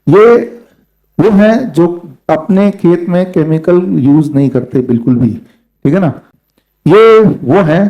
ये वो हैं जो अपने खेत में केमिकल यूज नहीं करते बिल्कुल भी, ठीक है ना। ये वो हैं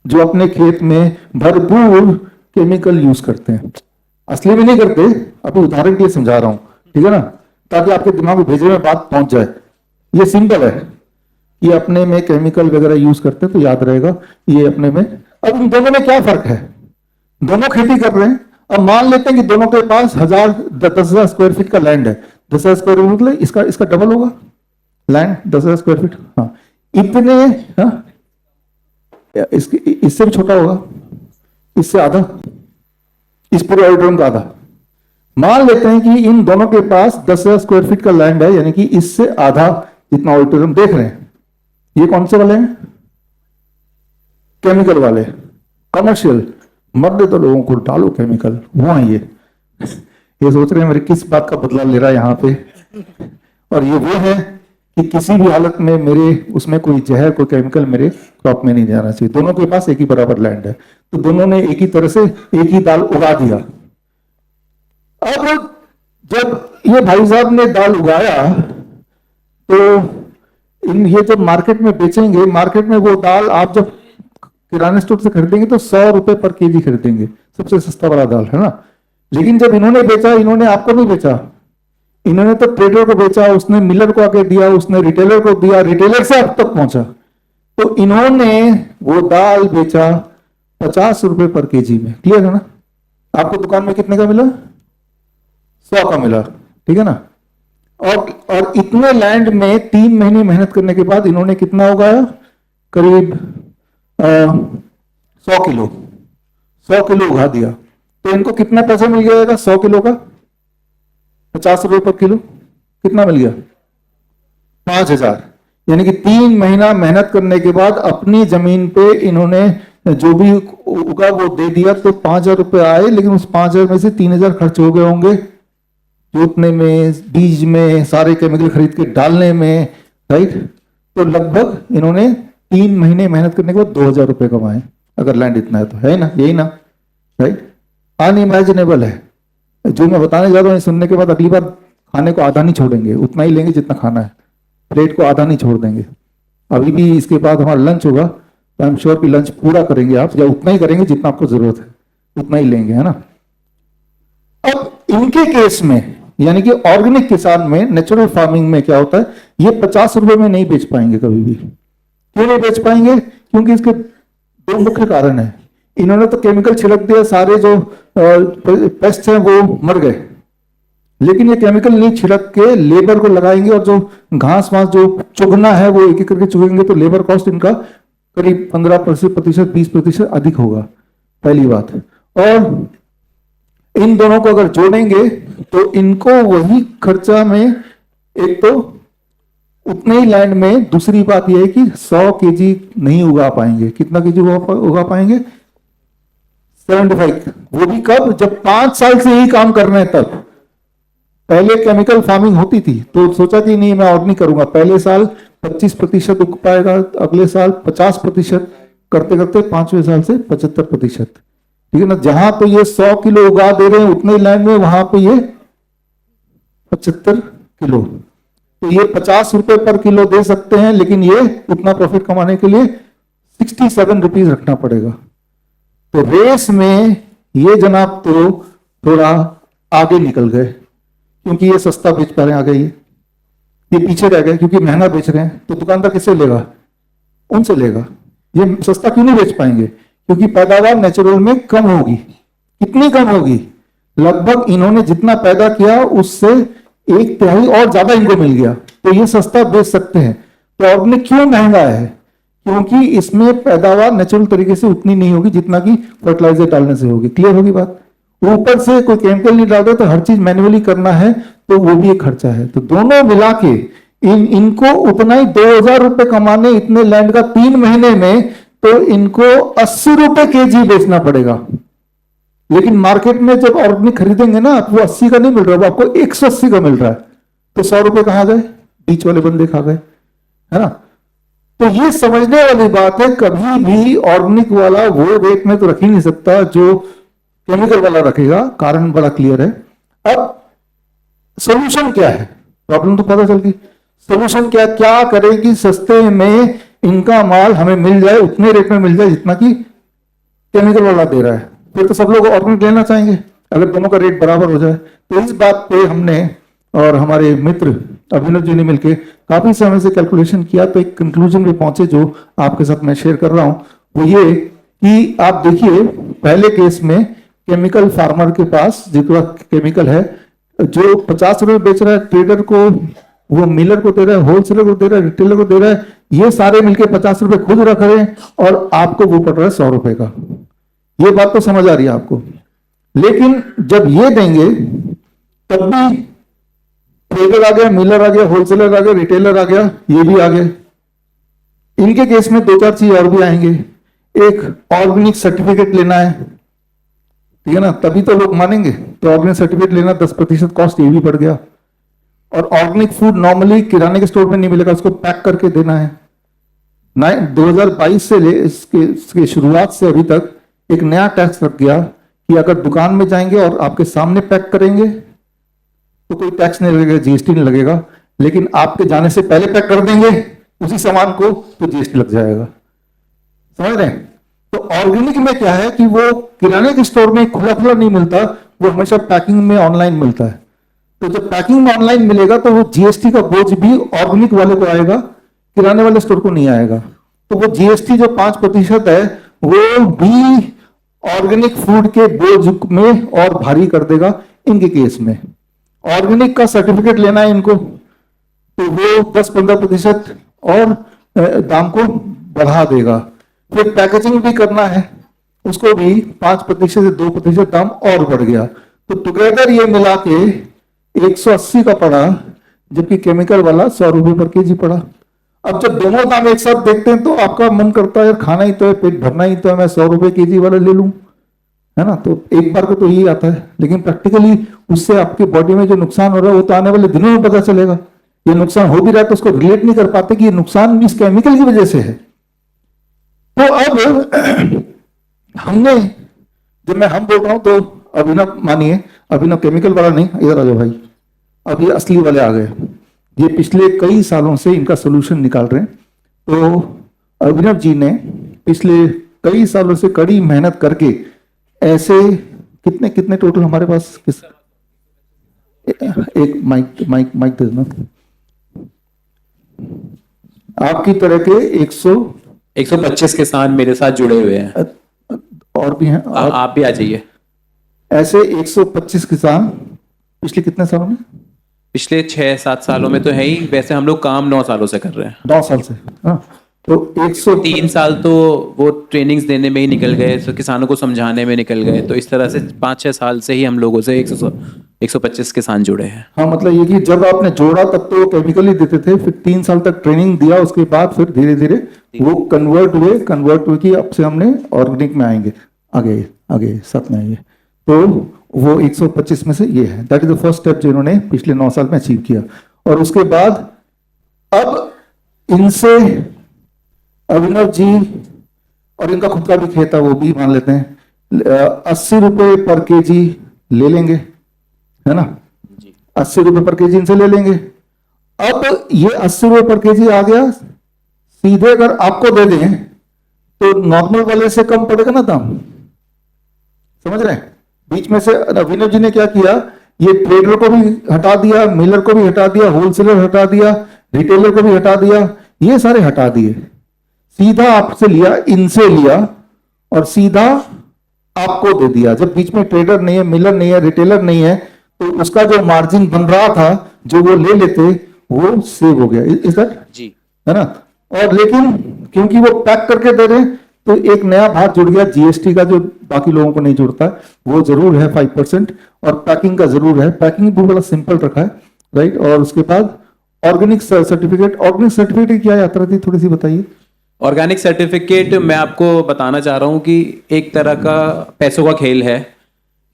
जो अपने खेत में भरपूर केमिकल यूज करते हैं। असली में नहीं करते, अभी उदाहरण के लिए समझा रहा हूं, ठीक है ना, ताकि आपके दिमाग में भेजे में बात पहुंच जाए। ये सिंपल है, ये अपने में केमिकल वगैरह यूज करते हैं तो याद रहेगा ये अपने में। अब इन दोनों में क्या फर्क है? दोनों खेती कर रहे हैं। अब मान लेते हैं कि दोनों के पास 10,000 स्क्वायर फीट का लैंड है। 10,000 स्क्वायर फीट मतलब इसका इसका डबल होगा लैंड, 10,000 स्क्वायर फीट। हाँ, इतने, हाँ, इसके इससे भी छोटा होगा, इससे आधा, इस पूरे ऑडिटोरियम का आधा। मान लेते हैं कि इन दोनों के पास 10,000 स्क्वायर फीट का लैंड है, यानी कि इससे आधा जितना ऑडिटोरियम देख रहे हैं। ये कौन से वाले हैं? केमिकल वाले, कमर्शियल। मत दे तो लोगों को डालो केमिकल, वो है ये सोच रहे हैं मेरे किस बात का बदला ले रहा है यहाँ पे। और ये वो है कि किसी भी हालत में मेरे उसमें कोई जहर, कोई केमिकल मेरे क्रॉप में नहीं जाना चाहिए। दोनों के पास एक ही बराबर लैंड है, तो दोनों ने एक ही तरह से एक ही दाल उगा दिया। अब जब ये भाई साहब ने दाल उगाया तो ये जब मार्केट में बेचेंगे, मार्केट में वो दाल आप जब किराना स्टोर से खरीदेंगे तो 100 रुपए पर केजी खरीदेंगे, सबसे सस्ता वाला दाल, है ना। लेकिन जब इन्होंने बेचा, इन्होंने आपको नहीं बेचा, इन्होंने तो ट्रेडर को बेचा, उसने मिलर को आके दिया, उसने रिटेलर को दिया, रिटेलर से अब तक पहुंचा। तो इन्होंने वो दाल बेचा 50 रुपए पर केजी में। क्लियर है ना? आपको दुकान में कितने का मिला? 100 का मिला, ठीक है ना। और इतने लैंड में 3 महीने मेहनत करने के बाद इन्होंने कितना उगाया? करीब 100 किलो, 100 किलो उगा दिया। तो इनको कितना पैसा मिल जाएगा 100 किलो का? 50 रुपए पर किलो। कितना मिल गया? 5,000। यानी कि 3 महीना मेहनत करने के बाद अपनी जमीन पे इन्होंने जो भी उगा वो दे दिया, तो 5,000 रुपए आए। लेकिन उस 5,000 में से 3,000 खर्च हो गए होंगे जोतने में, बीज में, सारे केमिकल खरीद के डालने में, राइट। तो लगभग इन्होंने 3 महीने मेहनत करने के बाद 2,000 रुपए कमाए, अगर लैंड इतना है तो, है ना, यही ना, राइट। अनइमेजिनेबल है। जो मैं बताने जा रहा हूँ सुनने के बाद अगली बार खाने को आधा नहीं छोड़ेंगे, उतना ही लेंगे जितना खाना है, प्लेट को आधा नहीं छोड़ देंगे। अभी भी इसके बाद हमारा लंच होगा तो आई एम श्योर कि लंच पूरा करेंगे आप, या उतना ही करेंगे जितना आपको जरूरत है, उतना ही लेंगे, है ना। अब इनके केस में, यानी कि ऑर्गेनिक किसान में, नेचुरल फार्मिंग में क्या होता है, ये 50 रुपए में नहीं बेच पाएंगे कभी भी। क्यों नहीं बेच पाएंगे? क्योंकि इसके 2 मुख्य कारण है। इन्होंने तो केमिकल छिड़क दिया, सारे जो पेस्ट हैं वो मर गए। लेकिन ये केमिकल नहीं छिड़क के लेबर को लगाएंगे, और जो घास वास जो चुगना है वो एक एक करके चुगेंगे, तो लेबर कॉस्ट इनका करीब 15%, 20% अधिक होगा, पहली बात। और इन दोनों को अगर जोड़ेंगे तो इनको वही खर्चा में, एक तो उतने ही लैंड में, दूसरी बात यह है कि 100 केजी नहीं उगा पाएंगे। कितना केजी उगा पाएंगे? 75। वो भी कब? जब 5 साल से यही काम कर रहे हैं तब। पहले केमिकल फार्मिंग होती थी तो सोचा कि नहीं मैं और नहीं करूंगा, पहले साल 25% उग पाएगा, अगले साल 50%, करते करते 5वें साल से 75%, ठीक है ना। जहां पे ये 100 किलो उगा दे रहे हैं उतने लैंड में, वहां पे ये 75 किलो। तो ये 50 रुपए पर किलो दे सकते हैं, लेकिन ये उतना प्रॉफिट कमाने के लिए 67 रुपीज रखना पड़ेगा। तो रेस में ये जनाब तो थोड़ा आगे निकल गए, क्योंकि ये सस्ता बेच पा रहे हैं, आ गए ये पीछे रह गए क्योंकि महंगा बेच रहे हैं। तो दुकानदार किससे लेगा? उनसे लेगा। ये सस्ता क्यों नहीं बेच पाएंगे? क्योंकि पैदावार नेचुरल में कम होगी। कितनी कम होगी? लगभग इन्होंने जितना पैदा किया उससे 1/3 और ज्यादा इनको मिल गया, तो ये सस्ता बेच सकते हैं। तो ऑर्गेनिक क्यों महंगा है? क्योंकि इसमें पैदावार नेचुरल तरीके से उतनी नहीं होगी जितना कि फर्टिलाइजर डालने से होगी। क्लियर होगी बात? ऊपर से कोई केमिकल नहीं डालते तो हर चीज मैन्युअली करना है, तो वो भी एक खर्चा है। तो दोनों मिला के इनको उतना ही 2,000 रुपए कमाने इतने लैंड का 3 महीने में, तो इनको 80 रुपए केजी बेचना पड़ेगा। लेकिन मार्केट में जब ऑर्गेनिक खरीदेंगे ना, वो 80 का नहीं मिल रहा, वो आपको 180 का मिल रहा है। तो 100 रुपए कहां गए? बीच वाले बंदे खा गए, है ना। तो ये समझने वाली बात है, कभी भी ऑर्गेनिक वाला वो रेट में तो रख ही नहीं सकता जो केमिकल वाला रखेगा। कारण बड़ा क्लियर है। अब सोल्यूशन क्या है? प्रॉब्लम तो पता चल गई, सोल्यूशन क्या क्या करें कि सस्ते में इनका माल हमें मिल जाए, उतने रेट में मिल जाए जितना कि केमिकल वाला दे रहा है। फिर तो सब लोग ऑर्गेनिक लेना चाहेंगे अगर दोनों का रेट बराबर हो जाए। तो इस बात पे हमने और हमारे मित्र अभिनव जी ने मिलकर काफी समय से कैलकुलेशन किया, तो एक कंक्लूजन पे पहुंचे जो आपके साथ मैं शेयर कर रहा हूं। वो ये कि आप देखिए, पहले केस में केमिकल फार्मर के पास जितना केमिकल है, जो 50 रुपए बेच रहा है ट्रेडर को, वो मिलर को दे रहा है, होलसेलर को दे रहा है, रिटेलर को दे रहा है, ये सारे मिलके 50 रुपए खुद रख रहे हैं और आपको वो पड़ रहा है 100 रुपए का। ये बात तो समझ आ रही है आपको। लेकिन जब ये देंगे तब भी ट्रेडर आ गया, मिलर आ गया, होलसेलर आ गया, रिटेलर आ गया, ये भी आ गए। इनके केस में 2-4 चीज और भी आएंगे। एक, ऑर्गेनिक सर्टिफिकेट लेना है, ठीक है ना, तभी तो लोग मानेंगे। तो ऑर्गेनिक सर्टिफिकेट लेना 10% कॉस्ट ये भी बढ़ गया। और ऑर्गेनिक फूड नॉर्मली किराने के स्टोर में नहीं मिलेगा, उसको पैक करके देना है। 2022 से ले इसके शुरुआत से अभी तक एक नया टैक्स लग गया कि अगर दुकान में जाएंगे और आपके सामने पैक करेंगे तो कोई टैक्स नहीं लगेगा, जीएसटी नहीं लगेगा। लेकिन आपके जाने से पहले पैक कर देंगे उसी सामान को तो जीएसटी लग जाएगा। समझ रहे हैं? तो ऑर्गेनिक में क्या है कि वो किराने के स्टोर में खुला खुला नहीं मिलता, वो हमेशा पैकिंग में ऑनलाइन मिलता है। तो जब पैकिंग में ऑनलाइन मिलेगा तो वो जीएसटी का बोझ भी ऑर्गेनिक वाले को आएगा, किराने वाले स्टोर को नहीं आएगा। तो वो जीएसटी जो 5% है वो भी ऑर्गेनिक फूड के बोझ में और भारी कर देगा इनके केस में। ऑर्गेनिक का सर्टिफिकेट लेना है इनको तो वो 10-15% और दाम को बढ़ा देगा। फिर पैकेजिंग भी करना है, उसको भी 5% से 2% दाम और बढ़ गया। तो टुगेदर ये मिला के 180 का पड़ा, जबकि केमिकल वाला 100 रुपए पर केजी पड़ा। अब जब दोनों दाम एक साथ देखते हैं तो आपका मन करता है यार खाना ही तो है, पेट भरना ही तो है, मैं 100 रुपए केजी वाला ले लूं, है ना। तो एक बार को तो यही आता है, लेकिन प्रैक्टिकली उससे आपकी बॉडी में जो नुकसान हो रहा है वो तो आने वाले दिनों में पता चलेगा। ये नुकसान हो भी रहा है तो उसको रिलेट नहीं कर पाते कि ये नुकसान भी इस केमिकल की वजह से है। तो अब हमने, जब मैं हम बोल रहा हूं तो अभिनव मानिए, अभिनव केमिकल वाला नहीं, इधर आ जाओ भाई, अब ये असली वाले आ गए। ये पिछले कई सालों से इनका सोल्यूशन निकाल रहे हैं। तो अभिनव जी ने पिछले कई सालों से कड़ी मेहनत करके ऐसे कितने कितने टोटल हमारे पास किस, एक माइक माइक माइक दे देना, आपकी तरह के 125 किसान मेरे साथ जुड़े हुए हैं, और भी हैं, और आप भी आ जाइए। ऐसे 125 किसान पिछले कितने सालों में, पिछले 6-7 सालों में तो है ही, वैसे हम लोग काम 9 सालों से कर रहे हैं। 9 साल से, हाँ। तो 3 साल तो वो ट्रेनिंग्स देने में ही निकल गए, तो किसानों को समझाने में निकल गए। तो इस तरह से 5-6 साल से ही हम लोगों से 125 किसान जुड़े हैं। हाँ, मतलब ये कि जब आपने जोड़ा तब तो केमिकल ही देते थे, फिर 3 साल तक ट्रेनिंग दिया, उसके बाद फिर धीरे धीरे वो कन्वर्ट हुए कि अब से हमने ऑर्गेनिक में आएंगे, आगे साथ में आएंगे। तो वो 125 में से ये है, that is the first step जो इन्होंने पिछले 9 साल में अचीव किया। और उसके बाद अब इनसे अभिनव जी, और इनका खुद का भी खेत है वो भी मान लेते हैं, 80 रुपए पर केजी ले लेंगे, है ना, 80 रुपए पर केजी इनसे ले लेंगे। अब ये 80 रुपए पर केजी आ गया, सीधे अगर आपको दे दें तो नॉर्मल वाले से कम पड़ेगा ना दाम, समझ रहे हैं। बीच में से अभिनव जी ने क्या किया, ये ट्रेडर को भी हटा दिया, मिलर को भी हटा दिया, होलसेलर हटा दिया, रिटेलर को भी हटा दिया, ये सारे हटा दिए, सीधा आपसे लिया, इनसे लिया और सीधा आपको दे दिया। जब बीच में ट्रेडर नहीं है, मिलर नहीं है, रिटेलर नहीं है, तो उसका जो मार्जिन बन रहा था जो वो ले लेते वो सेव हो गया, इस दैट जी, है ना। और लेकिन क्योंकि वो पैक करके दे रहे हैं तो एक नया भाग जुड़ गया जीएसटी का, जो बाकी लोगों को नहीं जुड़ता है, वो जरूर है 5%, और पैकिंग का जरूर है, पैकिंग भी बड़ा सिंपल रखा है, राइट। और उसके बाद ऑर्गेनिक सर्टिफिकेट क्या यात्रा थी, थोड़ी सी बताइए। ऑर्गेनिक सर्टिफिकेट मैं आपको बताना चाह रहा हूँ कि एक तरह का पैसों का खेल है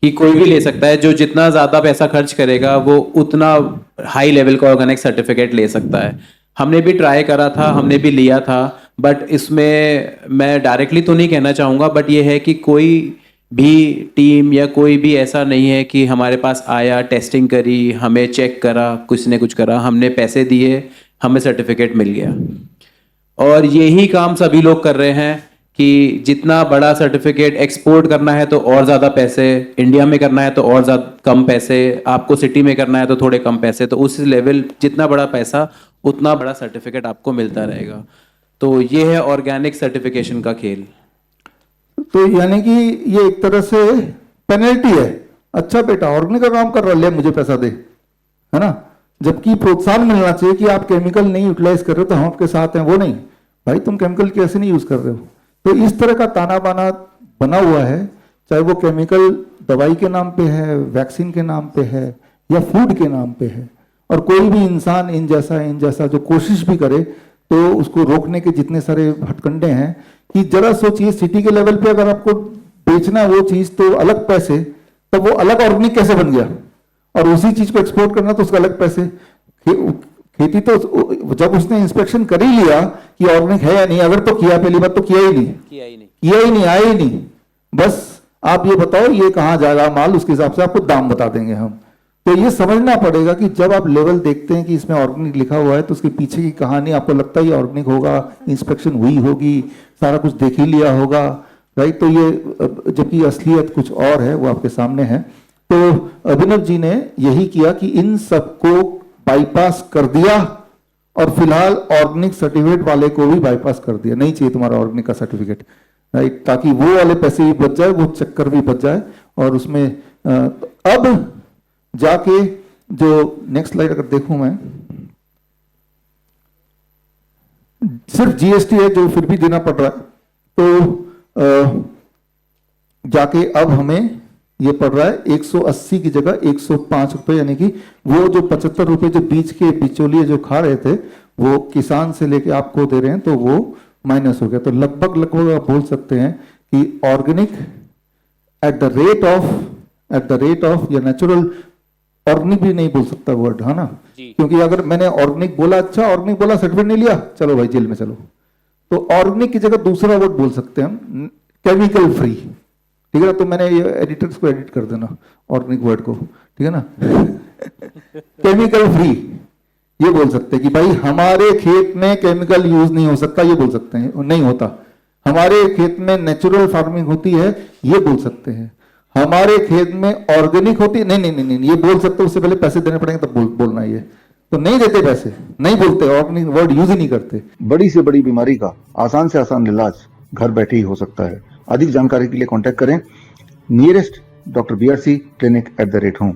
कि कोई भी ले सकता है, जो जितना ज्यादा पैसा खर्च करेगा वो उतना हाई लेवल का ऑर्गेनिक सर्टिफिकेट ले सकता है। हमने भी ट्राई करा था, हमने भी लिया था, बट इसमें मैं डायरेक्टली तो नहीं कहना चाहूँगा, बट ये है कि कोई भी टीम या कोई भी ऐसा नहीं है कि हमारे पास आया, टेस्टिंग करी, हमें चेक करा, कुछ ने कुछ करा, हमने पैसे दिए, हमें सर्टिफिकेट मिल गया। और यही काम सभी लोग कर रहे हैं कि जितना बड़ा सर्टिफिकेट एक्सपोर्ट करना है तो और ज़्यादा पैसे, इंडिया में करना है तो और ज़्यादा कम पैसे, आपको सिटी में करना है तो थोड़े कम पैसे, तो उस लेवल जितना बड़ा पैसा उतना बड़ा सर्टिफिकेट आपको मिलता रहेगा। तो ये है ऑर्गेनिक सर्टिफिकेशन का खेल। तो यानी कि ये एक तरह से पेनल्टी है, अच्छा बेटा ऑर्गेनिक का काम कर रहा ले मुझे पैसा दे, है ना। जबकि प्रोत्साहन मिलना चाहिए कि आप केमिकल नहीं यूटिलाइज कर रहे हो तो हम आपके साथ हैं, वो नहीं, भाई तुम केमिकल कैसे नहीं यूज कर रहे हो। तो इस तरह का ताना बाना बना हुआ है, चाहे वो केमिकल दवाई के नाम पे है, वैक्सीन के नाम पे है या फूड के नाम पे है। और कोई भी इंसान इन जैसा जो कोशिश भी करे तो उसको रोकने के जितने सारे हथकंडे हैं कि जरा सोचिए सिटी के लेवल पे अगर आपको बेचना है वो चीज तो अलग पैसे, तब वो अलग ऑर्गेनिक कैसे बन गया, और उसी चीज को एक्सपोर्ट करना तो उसका अलग पैसे। खेती तो जब उसने इंस्पेक्शन कर ही लिया कि ऑर्गेनिक है या नहीं, अगर तो किया पहली बात तो किया ही नहीं, आया ही नहीं, बस आप ये बताओ ये कहाँ जाएगा माल, उसके हिसाब से आपको दाम बता देंगे हम। तो ये समझना पड़ेगा कि जब आप लेवल देखते हैं कि इसमें ऑर्गेनिक लिखा हुआ है तो उसके पीछे की कहानी आपको लगता है ये ऑर्गेनिक होगा, इंस्पेक्शन हुई होगी, सारा कुछ देख ही लिया होगा, राइट। तो ये जबकि असलियत कुछ और है, वो आपके सामने है। तो अभिनव जी ने यही किया कि इन सबको बाईपास कर दिया और फिलहाल ऑर्गेनिक सर्टिफिकेट वाले को भी बाईपास कर दिया, नहीं चाहिए तुम्हारा ऑर्गेनिक का सर्टिफिकेट, राइट, ताकि वो वाले पैसे भी बच जाए, वो चक्कर भी बच जाए। और उसमें अब जाके जो नेक्स्ट स्लाइड अगर देखूं मैं, सिर्फ जीएसटी है जो फिर भी देना पड़ रहा है, तो जाके अब हमें ये पड़ रहा है 180 की जगह 105 रुपए, यानी कि वो जो 75 रुपए जो बीच के बिचौलिए जो खा रहे थे वो किसान से लेके आपको दे रहे हैं, तो वो माइनस हो गया। तो लगभग आप बोल सकते हैं कि organic at the rate of या नेचुरल, ऑर्गेनिक भी नहीं बोल सकता वर्ड, है ना, क्योंकि अगर मैंने ऑर्गेनिक बोला, अच्छा ऑर्गेनिक बोला, सर्टिफिकेट नहीं लिया, चलो भाई जेल में चलो, तो ऑर्गेनिक की जगह दूसरा वर्ड बोल सकते हैं हम, केमिकल फ्री, ठीक है ना। तो मैंने ये एडिटर्स को एडिट कर देना ऑर्गेनिक वर्ड को, ठीक है ना केमिकल फ्री ये बोल सकते हैं कि भाई हमारे खेत में केमिकल यूज नहीं हो सकता, ये बोल सकते हैं, नहीं होता। हमारे खेत में नेचुरल फार्मिंग होती है, ये बोल सकते हैं। हमारे खेत में ऑर्गेनिक होती है, नहीं, ये बोल सकते, उससे पहले पैसे देने पड़ेंगे तब बोलना ये, तो नहीं देते पैसे, नहीं बोलते, ऑर्गेनिक वर्ड यूज ही नहीं करते। बड़ी से बड़ी बीमारी का आसान से आसान इलाज घर बैठे ही हो सकता है। अधिक जानकारी के लिए कांटेक्ट करें nearest Dr. BRC Clinic @ home।